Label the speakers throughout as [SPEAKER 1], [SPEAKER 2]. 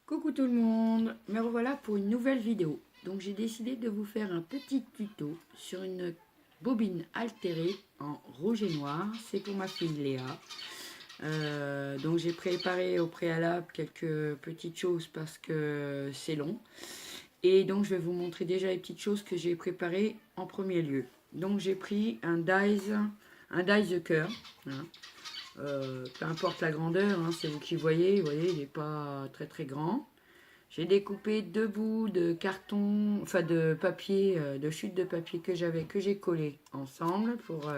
[SPEAKER 1] Coucou tout le monde, me revoilà pour une nouvelle vidéo. Donc j'ai décidé de vous faire un petit tuto sur une bobine altérée en rouge et noir. C'est pour ma fille Léa. Donc j'ai préparé au préalable quelques petites choses parce que c'est long. Et donc je vais vous montrer déjà les petites choses que j'ai préparées en premier lieu. Donc j'ai pris un dies de cœur. Hein. Peu importe la grandeur, hein, c'est vous qui voyez. Vous voyez, il n'est pas très très grand. J'ai découpé 2 bouts de carton, enfin de papier, de chute de papier que j'avais, que j'ai collé ensemble pour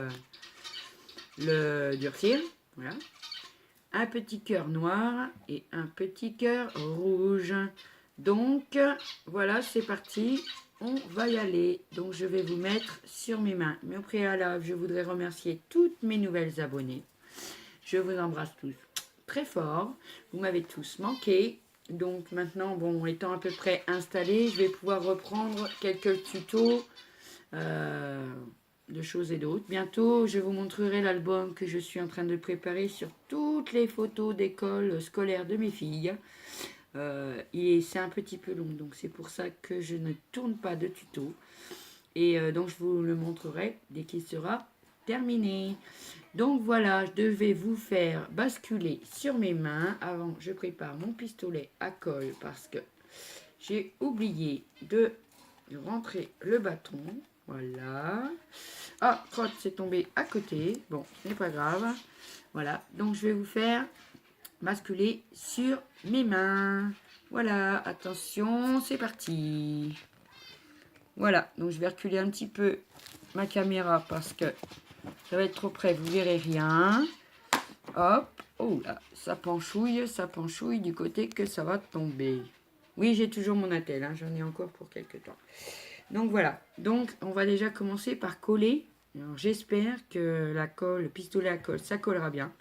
[SPEAKER 1] le durcir. Voilà. Un petit cœur noir et un petit cœur rouge. Donc voilà, c'est parti. On va y aller. Donc je vais vous mettre sur mes mains. Mais au préalable, je voudrais remercier toutes mes nouvelles abonnées. Je vous embrasse tous très fort. Vous m'avez tous manqué. Donc maintenant, bon, étant à peu près installé, je vais pouvoir reprendre quelques tutos de choses et d'autres. Bientôt, je vous montrerai l'album que je suis en train de préparer sur toutes les photos d'école scolaire de mes filles. Et c'est un petit peu long, donc c'est pour ça que je ne tourne pas de tuto. Et donc je vous le montrerai dès qu'il sera terminé. Donc voilà, je devais vous faire basculer sur mes mains. Avant, je prépare mon pistolet à colle parce que j'ai oublié de rentrer le bâton. Voilà. Ah, crotte, c'est tombé à côté. Bon, ce n'est pas grave. Voilà, donc je vais vous faire basculer sur mes mains. Voilà, attention, c'est parti. Voilà, donc je vais reculer un petit peu ma caméra parce que ça va être trop près, vous verrez rien. Hop, oh là, ça penchouille du côté que ça va tomber. Oui, j'ai toujours mon attel, hein, j'en ai encore pour quelques temps. Donc voilà, donc on va déjà commencer par coller. Alors j'espère que la colle, le pistolet à colle, ça collera bien.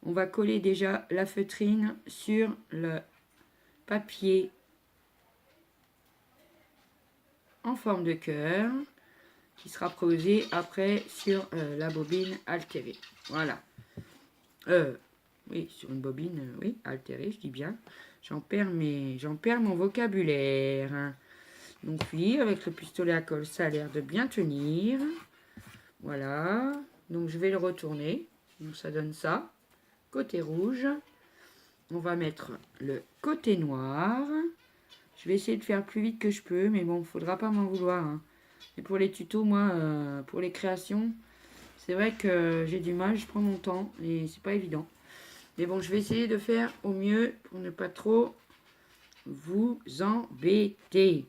[SPEAKER 1] On va coller déjà la feutrine sur le papier en forme de cœur qui sera posé après sur la bobine altérée. Voilà. Oui, sur une bobine, oui, altérée, je dis bien. J'en perds mon vocabulaire. Donc oui, avec le pistolet à colle, ça a l'air de bien tenir. Voilà. Donc je vais le retourner. Donc ça donne ça. Côté rouge. On va mettre le côté noir. Je vais essayer de faire plus vite que je peux, mais bon, il ne faudra pas m'en vouloir. Hein. Et pour les tutos, moi, pour les créations, c'est vrai que j'ai du mal, je prends mon temps et c'est pas évident. Mais bon, je vais essayer de faire au mieux pour ne pas trop vous embêter.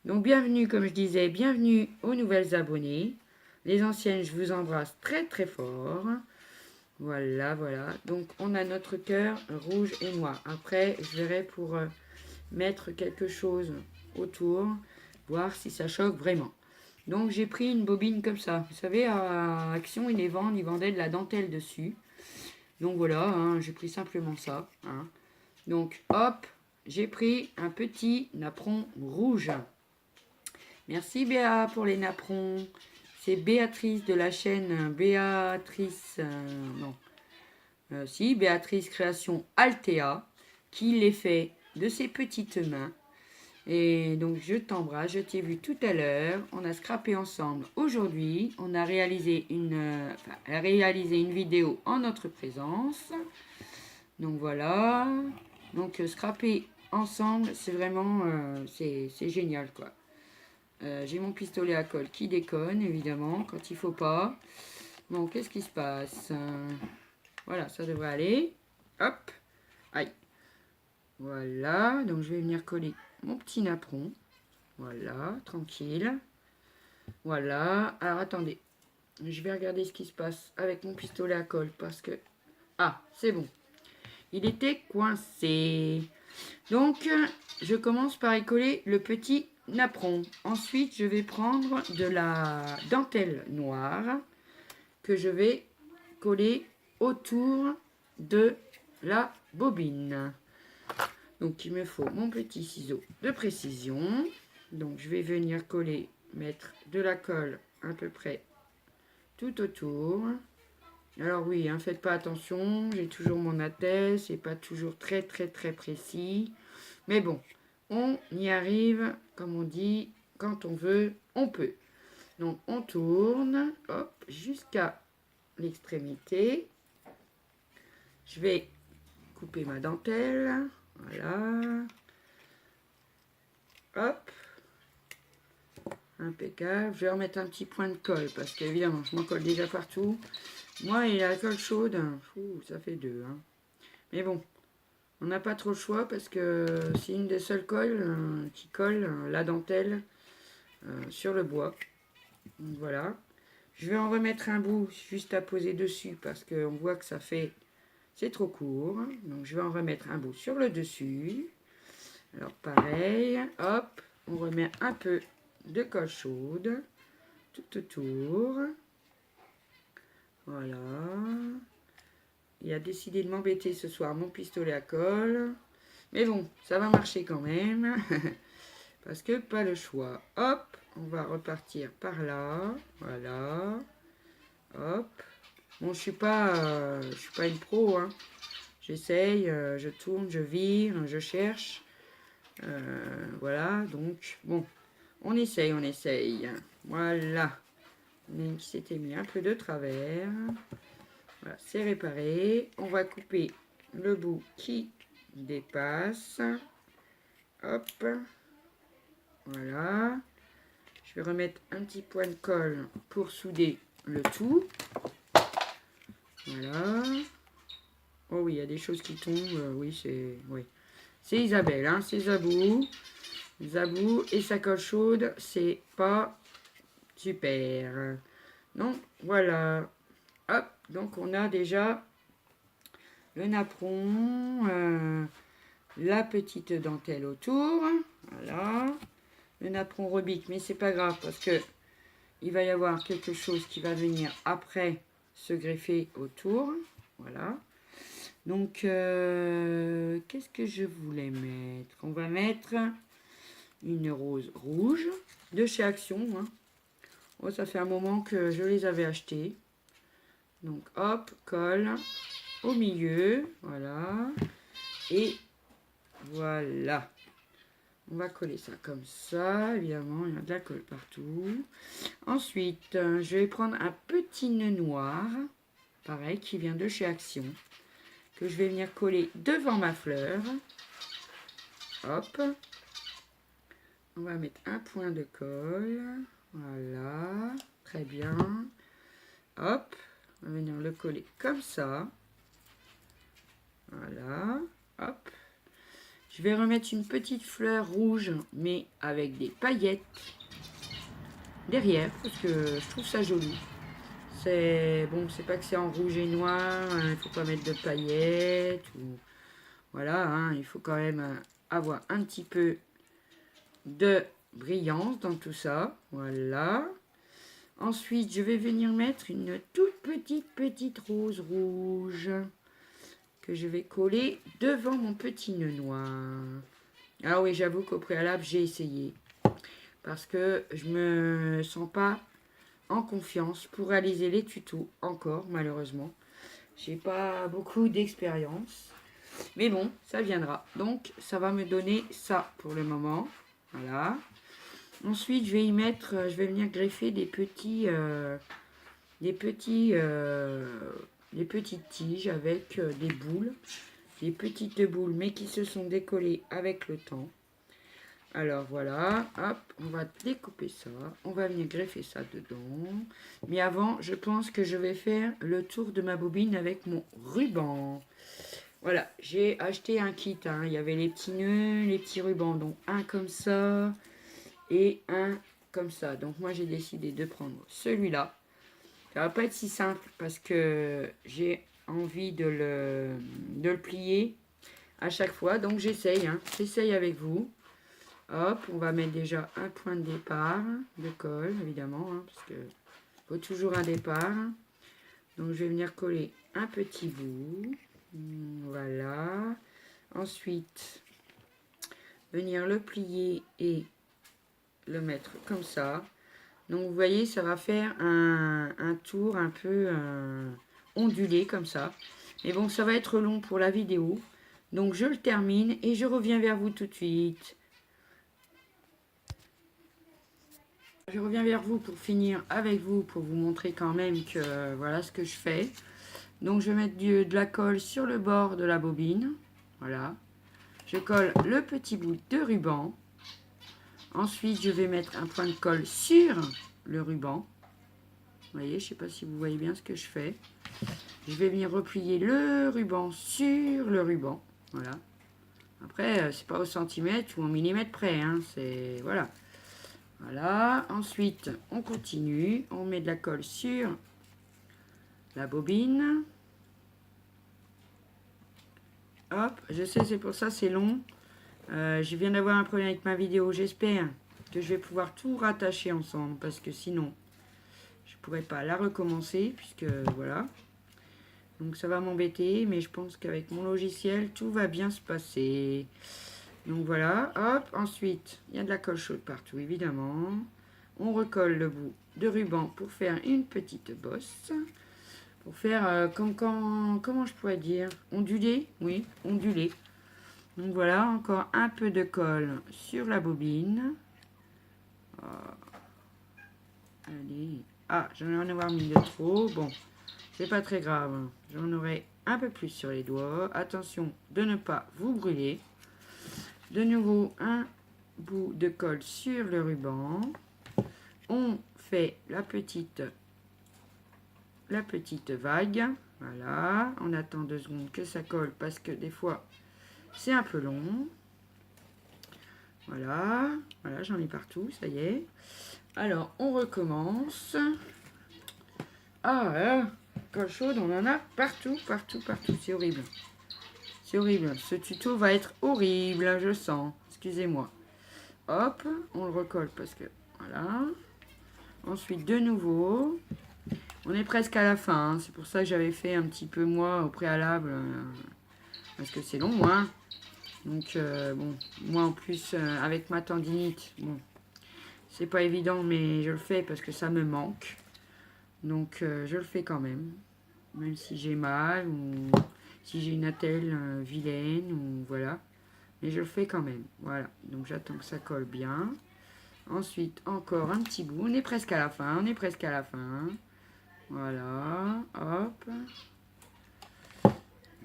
[SPEAKER 1] Donc bienvenue, comme je disais, bienvenue aux nouvelles abonnées. Les anciennes, je vous embrasse très très fort. Voilà, voilà. Donc on a notre cœur rouge et noir. Après, je verrai pour mettre quelque chose autour, voir si ça choque vraiment. Donc j'ai pris une bobine comme ça. Vous savez, à Action, ils vendaient de la dentelle dessus. Donc voilà, hein, j'ai pris simplement ça. Hein. Donc hop, j'ai pris un petit napperon rouge. Merci Béa pour les napperons. C'est Béatrice de la chaîne Béatrice, Béatrice Création Altea qui les fait de ses petites mains. Et donc je t'embrasse, je t'ai vu tout à l'heure, on a scrappé ensemble aujourd'hui, on a réalisé elle a réalisé une vidéo en notre présence. Donc voilà, donc scraper ensemble, c'est vraiment, c'est génial quoi. J'ai mon pistolet à colle qui déconne évidemment quand il faut pas. Bon, qu'est-ce qui se passe? Voilà, ça devrait aller. Hop, aïe. Voilà, donc je vais venir coller mon petit napperon. Voilà, tranquille. Voilà, alors attendez. Je vais regarder ce qui se passe avec mon pistolet à colle parce que... Ah, c'est bon. Il était coincé. Donc, je commence par y coller le petit napperon. Ensuite, je vais prendre de la dentelle noire que je vais coller autour de la bobine. Donc il me faut mon petit ciseau de précision. Donc je vais venir coller, mettre de la colle à peu près tout autour. Alors oui, faites pas attention, j'ai toujours mon attelle, c'est pas toujours très précis. Mais bon, on y arrive, comme on dit, quand on veut, on peut. Donc on tourne, hop, jusqu'à l'extrémité. Je vais couper ma dentelle, voilà. Hop, impeccable. Je vais remettre un petit point de colle parce qu'évidemment, je m'en colle déjà partout. Moi et la colle chaude, ça fait deux. Hein. Mais bon, on n'a pas trop le choix parce que c'est une des seules colles qui colle la dentelle sur le bois. Donc voilà. Je vais en remettre un bout juste à poser dessus parce qu'on voit que ça fait... C'est trop court. Donc je vais en remettre un bout sur le dessus. Alors pareil, hop, on remet un peu de colle chaude tout autour. Voilà. Il a décidé de m'embêter ce soir, mon pistolet à colle. Mais bon, ça va marcher quand même. Parce que pas le choix. Hop, on va repartir par là. Voilà. Hop. Bon, je suis pas une pro. Hein. J'essaye, je tourne, je vire, je cherche. Voilà, donc, bon. On essaye, on essaye. Voilà. On s'était mis un peu de travers. Voilà, c'est réparé. On va couper le bout qui dépasse. Hop. Voilà. Je vais remettre un petit point de colle pour souder le tout. Voilà. Oh oui, il y a des choses qui tombent. Oui, c'est... Oui. C'est Isabelle, hein, c'est Zabou. Zabou et sa colle chaude, c'est pas super. Donc, voilà. Hop, donc on a déjà le napperon, la petite dentelle autour. Voilà. Le napperon rebique, mais c'est pas grave parce que il va y avoir quelque chose qui va venir après se greffer autour. Voilà. Donc, qu'est-ce que je voulais mettre? On va mettre une rose rouge de chez Action. Hein. Oh, ça fait un moment que je les avais achetées. Donc, hop, colle au milieu. Voilà. Et voilà. On va coller ça comme ça. Évidemment, il y a de la colle partout. Ensuite, je vais prendre un petit nœud noir. Pareil, qui vient de chez Action. Que je vais venir coller devant ma fleur. Hop. On va mettre un point de colle. Voilà. Très bien. Hop. On va venir le coller comme ça. Voilà. Hop. Je vais remettre une petite fleur rouge, mais avec des paillettes derrière, parce que je trouve ça joli. C'est bon, c'est pas que c'est en rouge et noir, hein, il ne faut pas mettre de paillettes. Ou, voilà, hein, il faut quand même avoir un petit peu de brillance dans tout ça. Voilà. Ensuite, je vais venir mettre une toute petite rose rouge que je vais coller devant mon petit nœud noir. Ah oui, j'avoue qu'au préalable, j'ai essayé. Parce que je me sens pas en confiance pour réaliser les tutos encore, malheureusement. J'ai pas beaucoup d'expérience. Mais bon, ça viendra. Donc, ça va me donner ça pour le moment. Voilà. Ensuite, je vais y mettre, je vais venir greffer des petites tiges avec des boules. Des petites boules, mais qui se sont décollées avec le temps. Alors voilà, hop, on va découper ça. On va venir greffer ça dedans. Mais avant, je pense que je vais faire le tour de ma bobine avec mon ruban. Voilà, j'ai acheté un kit. Hein. Il y avait les petits nœuds, les petits rubans. Donc un comme ça et un comme ça. Donc moi, j'ai décidé de prendre celui-là. Ça va pas être si simple parce que j'ai envie de le plier à chaque fois. Donc j'essaye, hein. J'essaye avec vous. Hop, on va mettre déjà un point de départ de colle, évidemment, hein, parce que faut toujours un départ. Donc je vais venir coller un petit bout. Voilà. Ensuite, venir le plier et le mettre comme ça. Donc vous voyez, ça va faire un tour un peu ondulé comme ça. Mais bon, ça va être long pour la vidéo. Donc je le termine et je reviens vers vous tout de suite. Je reviens vers vous pour finir avec vous, pour vous montrer quand même que voilà ce que je fais. Donc je vais mettre de la colle sur le bord de la bobine. Voilà. Je colle le petit bout de ruban. Ensuite, je vais mettre un point de colle sur le ruban. Vous voyez, je ne sais pas si vous voyez bien ce que je fais. Je vais venir replier le ruban sur le ruban. Voilà. Après, c'est pas au centimètre ou au millimètre près. Hein, c'est voilà. Voilà. Ensuite, on continue. On met de la colle sur la bobine. Hop. Je sais, c'est pour ça c'est long. Je viens d'avoir un problème avec ma vidéo. J'espère que je vais pouvoir tout rattacher ensemble parce que sinon, je pourrais pas la recommencer puisque voilà. Donc ça va m'embêter, mais je pense qu'avec mon logiciel, tout va bien se passer. Donc voilà, hop, ensuite, il y a de la colle chaude partout, évidemment. On recolle le bout de ruban pour faire une petite bosse. Pour faire comme quand, comment je pourrais dire, ondulé, oui, ondulé. Donc voilà, encore un peu de colle sur la bobine. Oh. Allez, ah, j'en ai en avoir mis de trop, bon. C'est pas très grave. J'en aurai un peu plus sur les doigts. Attention de ne pas vous brûler. De nouveau, un bout de colle sur le ruban. On fait la petite vague. Voilà. On attend 2 secondes que ça colle parce que des fois, c'est un peu long. Voilà. Voilà, j'en ai partout, ça y est. Alors, on recommence. Ah, colle chaude, on en a partout, partout, partout. C'est horrible. C'est horrible. Ce tuto va être horrible, je sens. Excusez-moi. Hop, on le recolle parce que... Voilà. Ensuite, de nouveau. On est presque à la fin. Hein. C'est pour ça que j'avais fait un petit peu, moi, au préalable. Parce que c'est long, hein. Donc, bon, moi, en plus, avec ma tendinite, bon, c'est pas évident, mais je le fais parce que ça me manque. Donc, je le fais quand même. Même si j'ai mal ou si j'ai une attelle vilaine ou voilà. Mais je le fais quand même. Voilà. Donc, j'attends que ça colle bien. Ensuite, encore un petit bout. On est presque à la fin. On est presque à la fin. Voilà. Hop.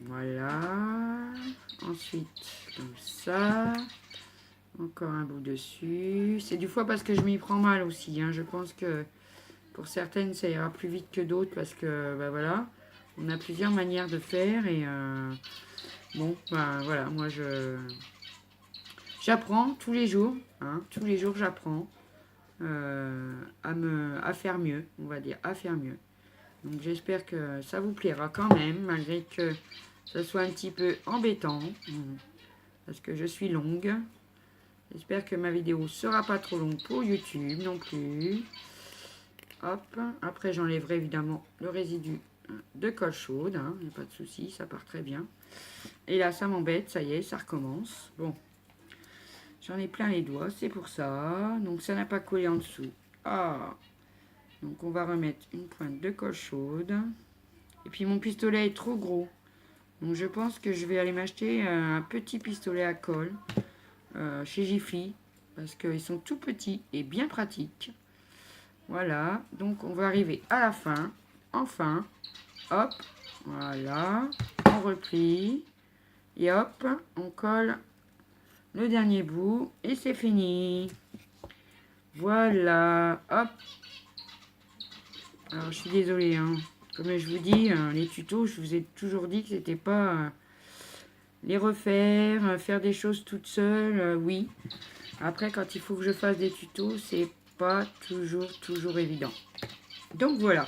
[SPEAKER 1] Voilà. Ensuite, comme ça. Encore un bout dessus. C'est du fois parce que je m'y prends mal aussi. Hein. Je pense que pour certaines, ça ira plus vite que d'autres parce que, bah voilà, on a plusieurs manières de faire et bon, bah voilà, moi j'apprends tous les jours, hein, tous les jours j'apprends à faire mieux, on va dire, à faire mieux. Donc j'espère que ça vous plaira quand même, malgré que ça soit un petit peu embêtant, parce que je suis longue. J'espère que ma vidéo sera pas trop longue pour YouTube non plus. Hop, après j'enlèverai évidemment le résidu de colle chaude, hein, il n'y a pas de souci, ça part très bien. Et là ça m'embête, ça y est, ça recommence. Bon, j'en ai plein les doigts, c'est pour ça. Donc ça n'a pas collé en dessous. Ah, donc on va remettre une pointe de colle chaude. Et puis mon pistolet est trop gros. Donc je pense que je vais aller m'acheter un petit pistolet à colle chez Jiffy. Parce qu'ils sont tout petits et bien pratiques. Voilà, donc on va arriver à la fin. Enfin, hop, voilà, on replie. Et hop, on colle le dernier bout et c'est fini. Voilà, hop. Alors je suis désolée, hein. Comme je vous dis, les tutos, je vous ai toujours dit que c'était pas les refaire, faire des choses toute seule, oui. Après, quand il faut que je fasse des tutos, c'est pas toujours évident. Donc voilà.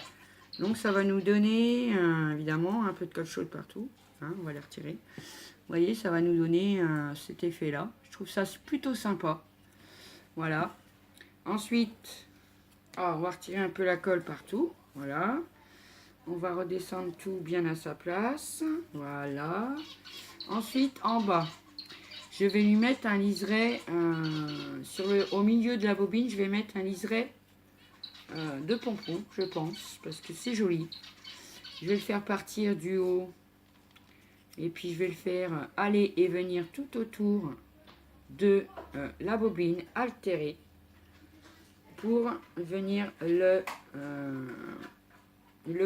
[SPEAKER 1] Donc ça va nous donner évidemment un peu de colle chaude partout. Hein, on va les retirer. Vous voyez, ça va nous donner cet effet-là. Je trouve ça plutôt sympa. Voilà. Ensuite, on va retirer un peu la colle partout. Voilà. On va redescendre tout bien à sa place. Voilà. Ensuite, en bas, je vais lui mettre un liseré au milieu de la bobine. Je vais mettre un liseré de pompons, je pense, parce que c'est joli. Je vais le faire partir du haut Et puis je vais le faire aller et venir tout autour de la bobine altérée pour venir le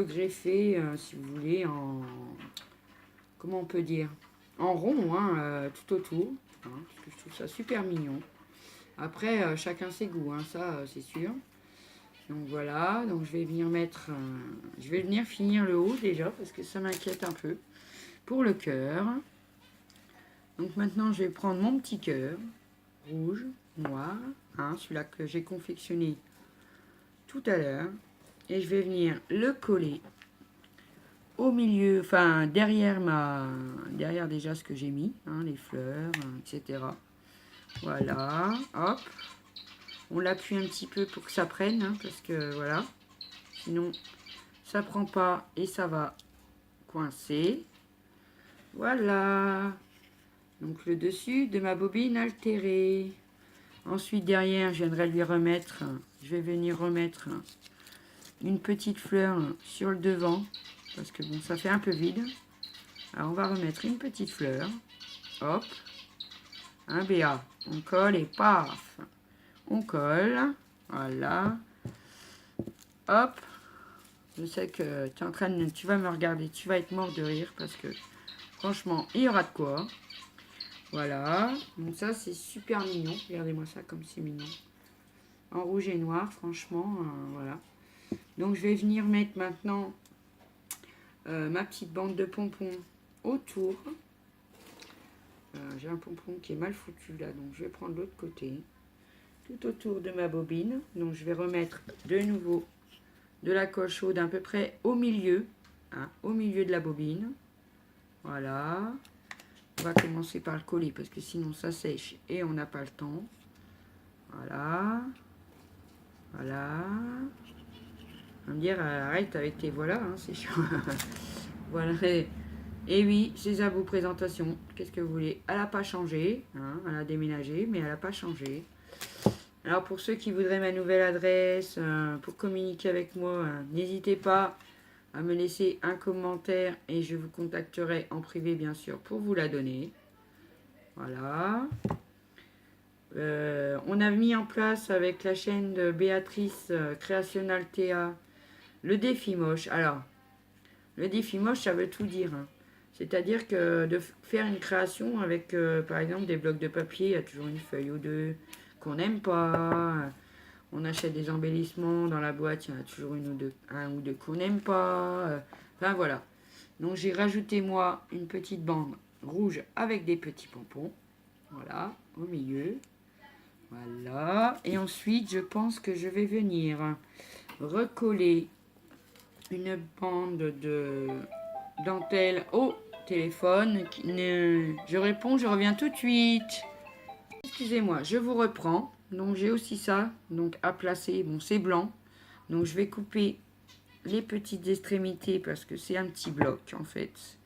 [SPEAKER 1] greffer, si vous voulez, en, comment on peut dire, en rond, hein, tout autour, hein, parce que je trouve ça super mignon. Après, chacun ses goûts, hein, ça c'est sûr. Donc voilà, donc je vais venir mettre, je vais venir finir le haut déjà, parce que ça m'inquiète un peu, pour le cœur. Donc maintenant, je vais prendre mon petit cœur, rouge, noir, hein, celui-là que j'ai confectionné tout à l'heure. Et je vais venir le coller au milieu, enfin derrière déjà ce que j'ai mis, hein, les fleurs, etc. Voilà, hop. On l'appuie un petit peu pour que ça prenne, hein, parce que voilà, sinon ça prend pas et ça va coincer. Voilà. Donc le dessus de ma bobine altérée. Ensuite derrière, je viendrai lui remettre, je vais venir remettre une petite fleur sur le devant, parce que bon, ça fait un peu vide. Alors on va remettre une petite fleur, hop, un BA, on colle et paf, on colle, voilà, hop. Je sais que tu es en train de, tu vas me regarder, tu vas être mort de rire, parce que franchement, il y aura de quoi. Voilà, donc ça c'est super mignon, regardez-moi ça comme c'est mignon. En rouge et noir, franchement, voilà. Donc je vais venir mettre maintenant ma petite bande de pompons autour. J'ai un pompon qui est mal foutu là, donc je vais prendre l'autre côté. Tout autour de ma bobine. Donc je vais remettre de nouveau de la colle chaude à peu près au milieu. Hein, au milieu de la bobine. Voilà. On va commencer par le coller parce que sinon ça sèche et on n'a pas le temps. Voilà. Voilà. On va me dire, arrête avec tes voilà, hein, c'est chiant. Voilà. Et oui, c'est ça vos présentations. Qu'est-ce que vous voulez? Elle n'a pas changé. Hein, elle a déménagé, mais elle n'a pas changé. Alors pour ceux qui voudraient ma nouvelle adresse, pour communiquer avec moi, n'hésitez pas à me laisser un commentaire et je vous contacterai en privé bien sûr pour vous la donner. Voilà. On a mis en place avec la chaîne de Béatrice Création Altea le défi moche. Alors, le défi moche, ça veut tout dire. Hein. C'est-à-dire que de faire une création avec, par exemple, des blocs de papier, il y a toujours une feuille ou deux qu'on n'aime pas. On achète des embellissements dans la boîte, il y en a toujours un ou deux qu'on n'aime pas. Enfin voilà. Donc j'ai rajouté moi une petite bande rouge avec des petits pompons. Voilà, au milieu. Voilà. Et ensuite, je pense que je vais venir recoller une bande de dentelle au téléphone. Je réponds, je reviens tout de suite. Excusez-moi, je vous reprends. Donc j'ai aussi ça, donc à placer. Bon, c'est blanc. Donc je vais couper les petites extrémités parce que c'est un petit bloc en fait.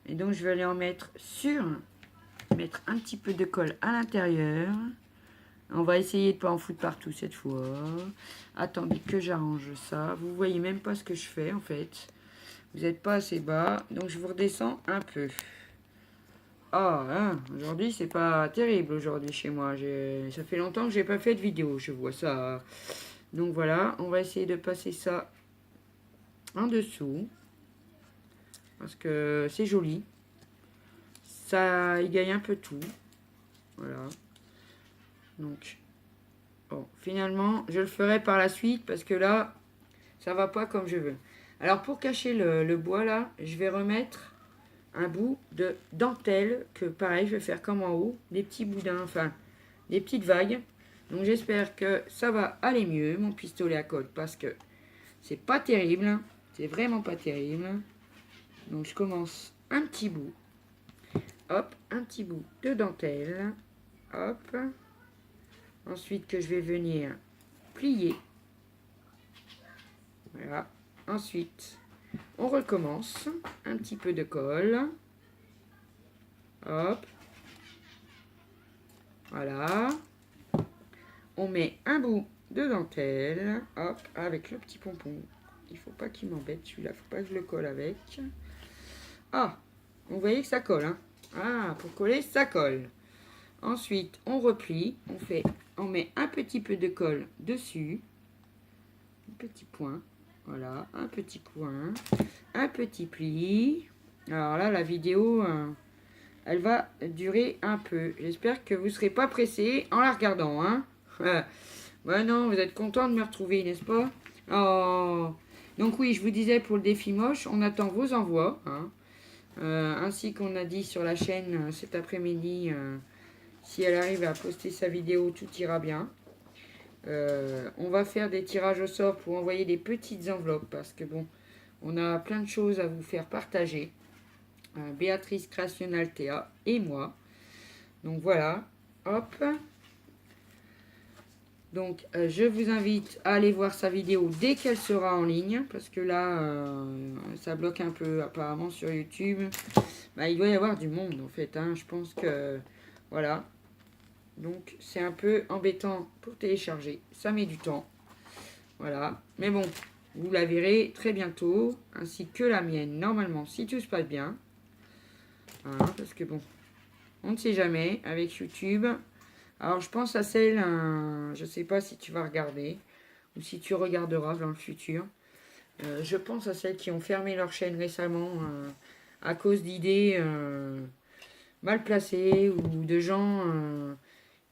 [SPEAKER 1] Et donc je vais aller en mettre mettre un petit peu de colle à l'intérieur. On va essayer de ne pas en foutre partout cette fois. Attendez que j'arrange ça. Vous voyez même pas ce que je fais en fait. Vous n'êtes pas assez bas. Donc je vous redescends un peu. Ah, hein, aujourd'hui c'est pas terrible aujourd'hui chez moi. Ça fait longtemps que j'ai pas fait de vidéo. Je vois ça. Donc voilà, on va essayer de passer ça en dessous. Parce que c'est joli. Ça égaye un peu tout. Voilà. Donc, bon, finalement, je le ferai par la suite parce que là, ça va pas comme je veux. Alors, pour cacher le bois là, je vais remettre un bout de dentelle que pareil, je vais faire comme en haut, des petits boudins, enfin, des petites vagues. Donc, j'espère que ça va aller mieux, mon pistolet à colle, parce que c'est pas terrible. C'est vraiment pas terrible. Donc, je commence un petit bout. Hop, un petit bout de dentelle. Hop. Ensuite, que je vais venir plier. Voilà. Ensuite, on recommence. Un petit peu de colle. Hop. Voilà. On met un bout de dentelle. Hop, avec le petit pompon. Il faut pas qu'il m'embête celui-là. Il faut pas que je le colle avec. Ah, Vous voyez que ça colle, hein. Ah, pour coller, ça colle. Ensuite, on replie, on met un petit peu de colle dessus. Un petit point, voilà, un petit point, un petit pli. Alors là, la vidéo, elle va durer un peu. J'espère que vous ne serez pas pressés en la regardant, hein. Ouais, non, vous êtes content de me retrouver, n'est-ce pas? Oh. Donc oui, je vous disais pour le défi moche, on attend vos envois, hein. Ainsi qu'on a dit sur la chaîne cet après-midi, si elle arrive à poster sa vidéo, tout ira bien. On va faire des tirages au sort pour envoyer des petites enveloppes parce que bon, on a plein de choses à vous faire partager. Béatrice Création Altea et moi. Donc voilà, hop. Donc je vous invite à aller voir sa vidéo dès qu'elle sera en ligne parce que là, ça bloque un peu apparemment sur YouTube. Bah, il doit y avoir du monde en fait, hein. Je pense que voilà. Donc c'est un peu embêtant pour télécharger, ça met du temps. Voilà, mais bon, vous la verrez très bientôt, ainsi que la mienne, normalement, si tout se passe bien. Hein, parce que bon, on ne sait jamais avec YouTube. Alors je pense à celle, je ne sais pas si tu vas regarder, ou si tu regarderas dans le futur. Je pense à celles qui ont fermé leur chaîne récemment à cause d'idées mal placées ou de gens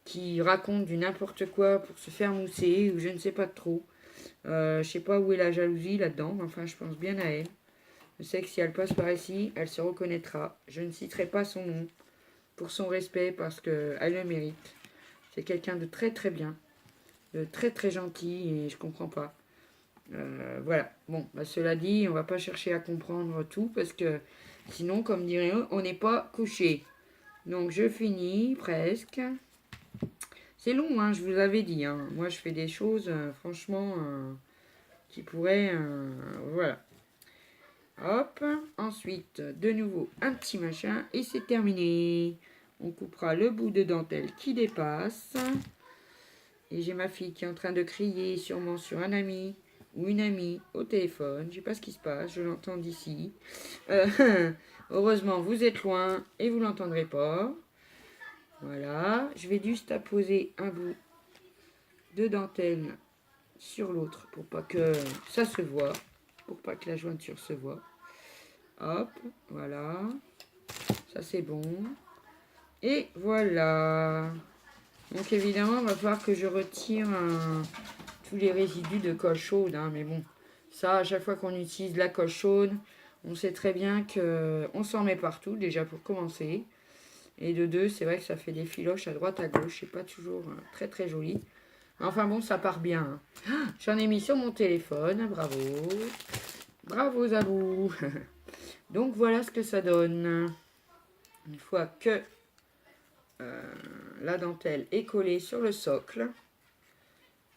[SPEAKER 1] qui racontent du n'importe quoi pour se faire mousser ou je ne sais pas trop. Je sais pas où est la jalousie là-dedans, mais enfin je pense bien à elle. Je sais que si elle passe par ici, elle se reconnaîtra. Je ne citerai pas son nom pour son respect parce qu'elle le mérite. C'est quelqu'un de très très bien, de très très gentil et je comprends pas. Voilà, bon, bah, cela dit, on va pas chercher à comprendre tout parce que sinon, comme dirait on n'est pas couché. Donc je finis presque. C'est long, hein, je vous avais dit. Hein. Moi, je fais des choses, franchement, qui pourraient... voilà. Hop. Ensuite, de nouveau, un petit machin. Et c'est terminé. On coupera le bout de dentelle qui dépasse. Et j'ai ma fille qui est en train de crier sûrement sur un ami ou une amie au téléphone. Je sais pas ce qui se passe, je l'entends d'ici. Heureusement, vous êtes loin et vous l'entendrez pas. Voilà. Je vais juste apposer un bout de dentelle sur l'autre pour pas que ça se voit, pour pas que la jointure se voit. Hop, voilà. Ça c'est bon. Et voilà. Donc évidemment, il va falloir que je retire tous les résidus de colle chaude. Hein, mais bon, ça, à chaque fois qu'on utilise la colle chaude, on sait très bien qu'on s'en met partout, déjà pour commencer. Et de deux, c'est vrai que ça fait des filoches à droite, à gauche. C'est pas toujours très très joli. Enfin bon, ça part bien. Hein. J'en ai mis sur mon téléphone. Bravo. Bravo à vous. Donc voilà ce que ça donne. Une fois que la dentelle est collée sur le socle.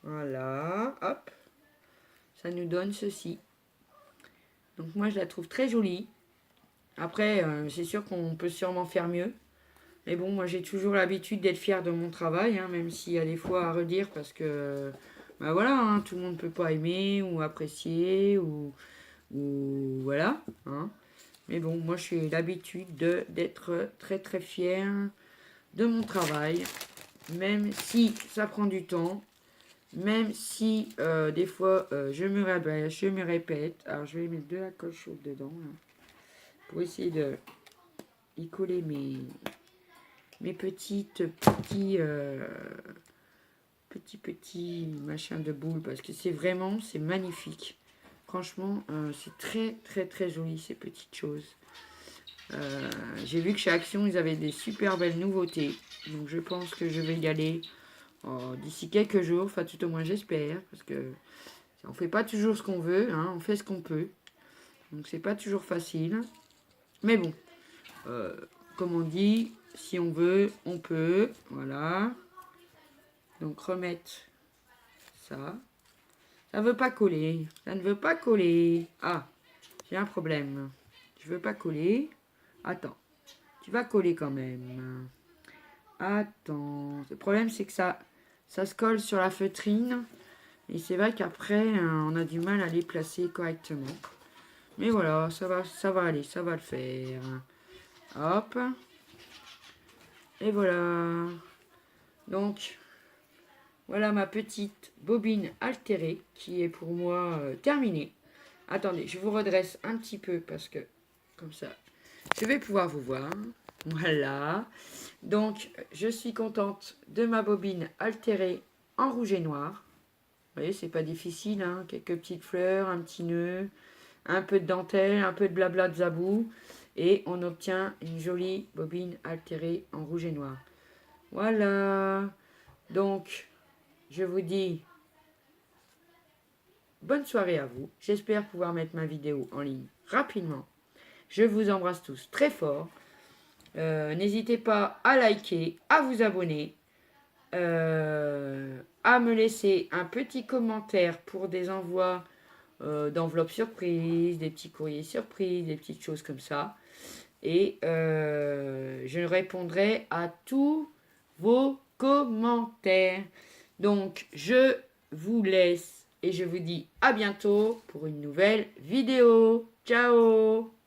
[SPEAKER 1] Voilà. Hop. Ça nous donne ceci. Donc moi je la trouve très jolie. Après, c'est sûr qu'on peut sûrement faire mieux. Mais bon, moi j'ai toujours l'habitude d'être fière de mon travail, hein, même s'il y a des fois à redire parce que, bah voilà, hein, tout le monde ne peut pas aimer ou apprécier ou voilà. Hein. Mais bon, moi j'ai l'habitude d'être très très fière de mon travail, même si ça prend du temps, même si des fois je me répète. Alors je vais mettre de la colle chaude dedans là, pour essayer de y coller mes petits machins de boules parce que c'est magnifique. Franchement, c'est très très très joli ces petites choses. J'ai vu que chez Action ils avaient des super belles nouveautés, donc je pense que je vais y aller d'ici quelques jours, enfin tout au moins j'espère, parce que on fait pas toujours ce qu'on veut, hein, on fait ce qu'on peut, donc c'est pas toujours facile, mais bon, comme on dit, si on veut, on peut, voilà. Donc remettre ça. Ça veut pas coller. Ça ne veut pas coller. Ah, j'ai un problème. Je veux pas coller. Attends. Tu vas coller quand même. Attends. Le problème, c'est que ça se colle sur la feutrine. Et c'est vrai qu'après, on a du mal à les placer correctement. Mais voilà, ça va aller, ça va le faire. Hop. Et voilà. Donc, voilà ma petite bobine altérée qui est pour moi terminée. Attendez, je vous redresse un petit peu parce que, comme ça, je vais pouvoir vous voir. Voilà. Donc, je suis contente de ma bobine altérée en rouge et noir. Vous voyez, c'est pas difficile, hein. Quelques petites fleurs, un petit nœud, un peu de dentelle, un peu de blabla de zabou. Et on obtient une jolie bobine altérée en rouge et noir. Voilà. Donc, je vous dis bonne soirée à vous. J'espère pouvoir mettre ma vidéo en ligne rapidement. Je vous embrasse tous très fort. N'hésitez pas à liker, à vous abonner, à me laisser un petit commentaire pour des envois d'enveloppes surprises, des petits courriers surprises, des petites choses comme ça. Et je répondrai à tous vos commentaires. Donc, je vous laisse et je vous dis à bientôt pour une nouvelle vidéo. Ciao!